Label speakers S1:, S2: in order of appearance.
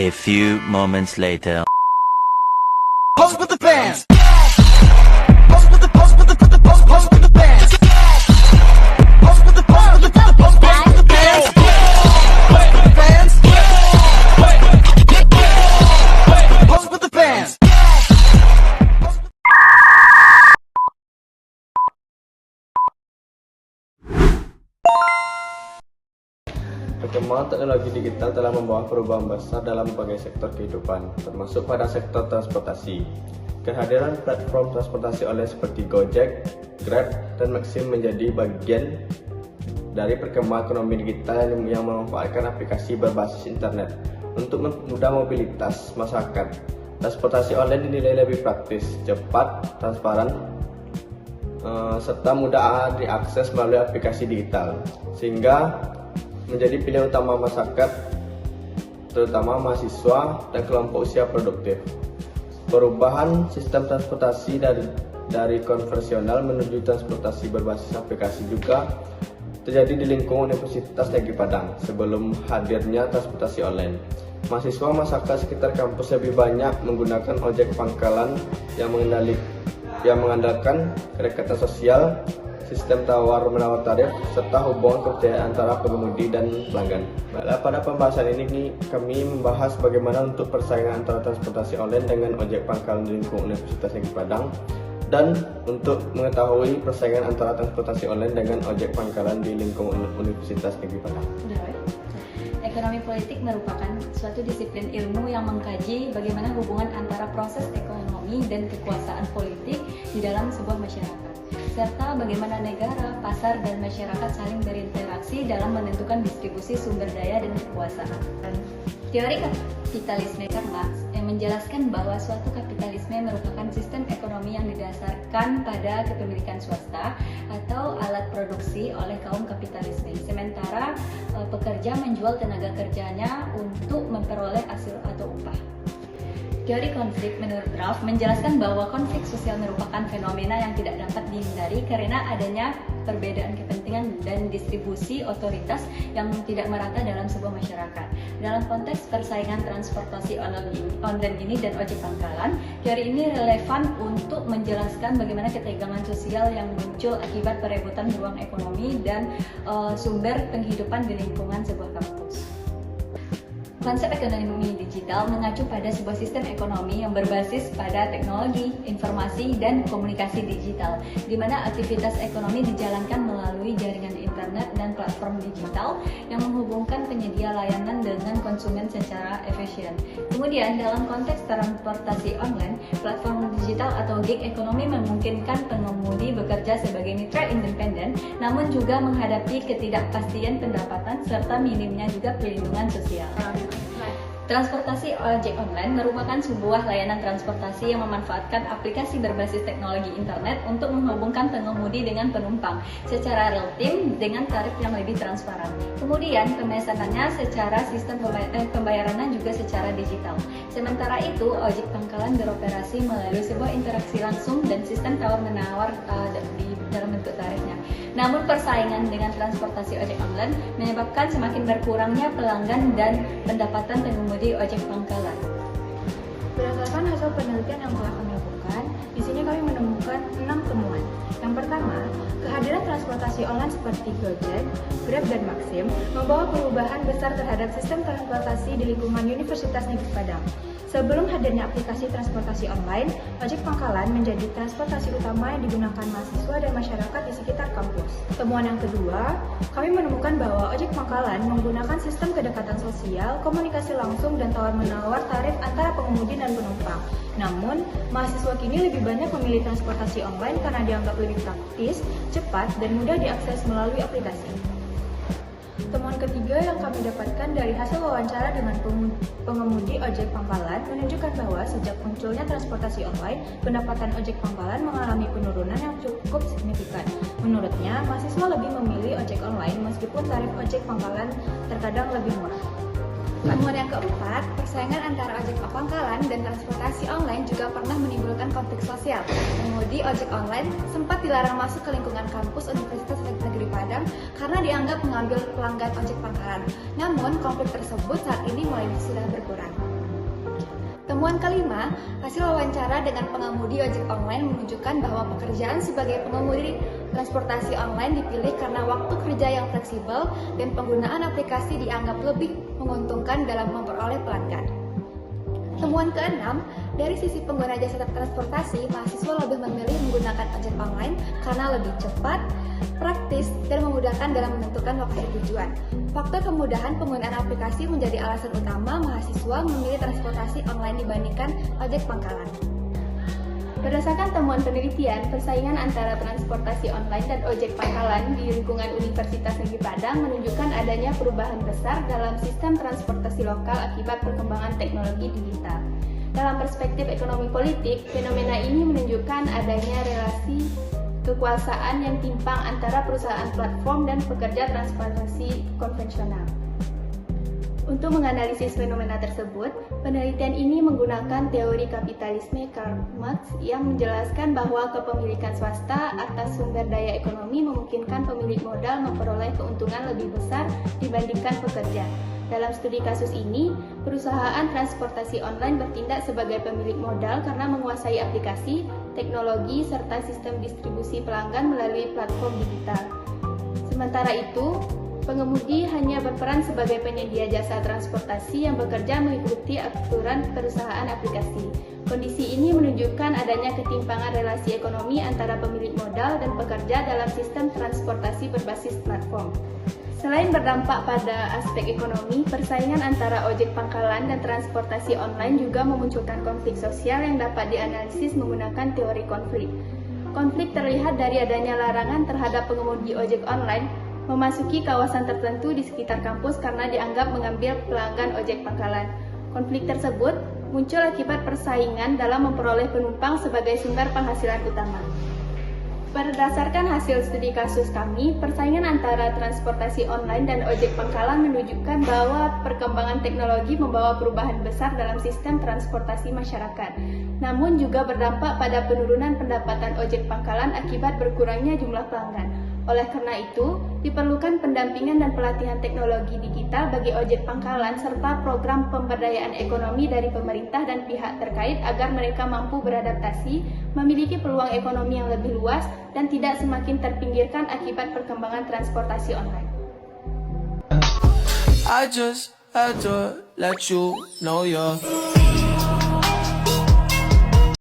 S1: A few moments later.
S2: Pose with the bands. Pose with the pose with the pose with the bands. Pose with the pose with the pose with the bands. Pose with the bands. Pose with the bands.
S3: Perkembangan teknologi digital telah membawa perubahan besar dalam berbagai sektor kehidupan, termasuk pada sektor transportasi. Kehadiran platform transportasi online seperti Gojek, Grab, dan Maxim menjadi bagian dari perkembangan ekonomi digital yang memanfaatkan aplikasi berbasis internet untuk mempermudah mobilitas masyarakat. Transportasi online dinilai lebih praktis, cepat, transparan, serta mudah diakses melalui aplikasi digital, sehingga menjadi pilihan utama masyarakat, terutama mahasiswa dan kelompok usia produktif. Perubahan sistem transportasi dari konvensional menuju transportasi berbasis aplikasi juga terjadi di lingkungan Universitas Negeri Padang sebelum hadirnya transportasi online. Mahasiswa masyarakat sekitar kampus lebih banyak menggunakan ojek pangkalan yang mengandalkan kedekatan sosial, sistem tawar-menawar tarif, serta hubungan kepercayaan antara pengemudi dan pelanggan. Baiklah, pada pembahasan ini kami membahas bagaimana untuk persaingan antara transportasi online dengan ojek pangkalan di lingkungan Universitas Negeri Padang, dan untuk mengetahui persaingan antara transportasi online dengan ojek pangkalan di lingkungan Universitas Negeri Padang.
S4: Ekonomi politik merupakan suatu disiplin ilmu yang mengkaji bagaimana hubungan antara proses ekonomi dan kekuasaan politik di dalam sebuah masyarakat, serta bagaimana negara, pasar, dan masyarakat saling berinteraksi dalam menentukan distribusi sumber daya dan kekuasaan. Teori kapitalisme Karl Marx yang menjelaskan bahwa suatu kapitalisme merupakan sistem ekonomi yang didasarkan pada kepemilikan swasta atau alat produksi oleh kaum kapitalisme, sementara pekerja menjual tenaga kerjanya untuk memperoleh hasil atau upah. Teori konflik menurut Ralph menjelaskan bahwa konflik sosial merupakan fenomena yang tidak dapat dihindari karena adanya perbedaan kepentingan dan distribusi otoritas yang tidak merata dalam sebuah masyarakat. Dalam konteks persaingan transportasi online ini dan ojek pangkalan, teori ini relevan untuk menjelaskan bagaimana ketegangan sosial yang muncul akibat perebutan ruang ekonomi dan sumber penghidupan di lingkungan sebuah kampus. Konsep ekonomi digital mengacu pada sebuah sistem ekonomi yang berbasis pada teknologi, informasi, dan komunikasi digital, di mana aktivitas ekonomi dijalankan melalui jaringan internet dan platform digital yang menghubungkan penyedia layanan dengan konsumen secara efisien. Kemudian, dalam konteks transportasi online, platform digital atau gig ekonomi memungkinkan pengemudi bekerja sebagai mitra independen, namun juga menghadapi ketidakpastian pendapatan serta minimnya juga perlindungan sosial. Transportasi ojek online merupakan sebuah layanan transportasi yang memanfaatkan aplikasi berbasis teknologi internet untuk menghubungkan pengemudi dengan penumpang secara real time dengan tarif yang lebih transparan. Kemudian pemesanannya secara sistem pembayarannya juga secara digital. Sementara itu, ojek pangkalan beroperasi melalui sebuah interaksi langsung dan sistem tawar-menawar di dalam bentuk tarifnya. Namun persaingan dengan transportasi ojek online menyebabkan semakin berkurangnya pelanggan dan pendapatan pengemudi ojek pangkalan.
S5: Berdasarkan hasil penelitian yang telah kami lakukan, di sini kami menemukan 6 temuan. Yang pertama, kehadiran transportasi online seperti Gojek, Grab, dan Maxim membawa perubahan besar terhadap sistem transportasi di lingkungan Universitas Negeri Padang. Sebelum hadirnya aplikasi transportasi online, ojek pangkalan menjadi transportasi utama yang digunakan mahasiswa dan masyarakat di sekitar kampus. Temuan yang kedua, kami menemukan bahwa ojek pangkalan menggunakan sistem kedekatan sosial, komunikasi langsung, dan tawar-menawar tarif antara pengemudi dan penumpang. Namun, mahasiswa kini lebih banyak memilih transportasi online karena dianggap lebih praktis, cepat, dan mudah diakses melalui aplikasi. Temuan ketiga yang kami dapatkan dari hasil wawancara dengan pengemudi ojek pangkalan menunjukkan bahwa sejak munculnya transportasi online, pendapatan ojek pangkalan mengalami penurunan yang cukup signifikan. Menurutnya, mahasiswa lebih memilih ojek online meskipun tarif ojek pangkalan terkadang lebih murah.
S6: Temuan yang keempat, persaingan antara ojek pangkalan dan transportasi online juga pernah menimbulkan konflik sosial. Pengemudi ojek online sempat dilarang masuk ke lingkungan kampus Universitas Negeri Padang karena dianggap mengambil pelanggan ojek pangkalan. Namun, konflik tersebut saat ini mulai sudah berkurang. Temuan kelima, hasil wawancara dengan pengemudi ojek online menunjukkan bahwa pekerjaan sebagai pengemudi transportasi online dipilih karena waktu kerja yang fleksibel dan penggunaan aplikasi dianggap lebih menguntungkan dalam memperoleh pelanggan. Temuan keenam, dari sisi pengguna jasa transportasi, mahasiswa lebih memilih menggunakan ojek online karena lebih cepat, praktis, dan memudahkan dalam menentukan lokasi tujuan. Faktor kemudahan penggunaan aplikasi menjadi alasan utama mahasiswa memilih transportasi online dibandingkan ojek pangkalan. Berdasarkan temuan penelitian, persaingan antara transportasi online dan ojek pangkalan di lingkungan Universitas Negeri Padang menunjukkan adanya perubahan besar dalam sistem transportasi lokal akibat perkembangan teknologi digital. Dalam perspektif ekonomi politik, fenomena ini menunjukkan adanya relasi kekuasaan yang timpang antara perusahaan platform dan pekerja transportasi konvensional. Untuk menganalisis fenomena tersebut, penelitian ini menggunakan teori kapitalisme Karl Marx yang menjelaskan bahwa kepemilikan swasta atas sumber daya ekonomi memungkinkan pemilik modal memperoleh keuntungan lebih besar dibandingkan pekerja. Dalam studi kasus ini, perusahaan transportasi online bertindak sebagai pemilik modal karena menguasai aplikasi, teknologi, serta sistem distribusi pelanggan melalui platform digital. Sementara itu, pengemudi hanya berperan sebagai penyedia jasa transportasi yang bekerja mengikuti aturan perusahaan aplikasi. Kondisi ini menunjukkan adanya ketimpangan relasi ekonomi antara pemilik modal dan pekerja dalam sistem transportasi berbasis platform. Selain berdampak pada aspek ekonomi, persaingan antara ojek pangkalan dan transportasi online juga memunculkan konflik sosial yang dapat dianalisis menggunakan teori konflik. Konflik terlihat dari adanya larangan terhadap pengemudi ojek online memasuki kawasan tertentu di sekitar kampus karena dianggap mengambil pelanggan ojek pangkalan. Konflik tersebut muncul akibat persaingan dalam memperoleh penumpang sebagai sumber penghasilan utama. Berdasarkan hasil studi kasus kami, persaingan antara transportasi online dan ojek pangkalan menunjukkan bahwa perkembangan teknologi membawa perubahan besar dalam sistem transportasi masyarakat, namun juga berdampak pada penurunan pendapatan ojek pangkalan akibat berkurangnya jumlah pelanggan. Oleh karena itu, diperlukan pendampingan dan pelatihan teknologi digital bagi ojek pangkalan serta program pemberdayaan ekonomi dari pemerintah dan pihak terkait agar mereka mampu beradaptasi, memiliki peluang ekonomi yang lebih luas, dan tidak semakin terpinggirkan akibat perkembangan transportasi online.
S7: I just had to let you know you're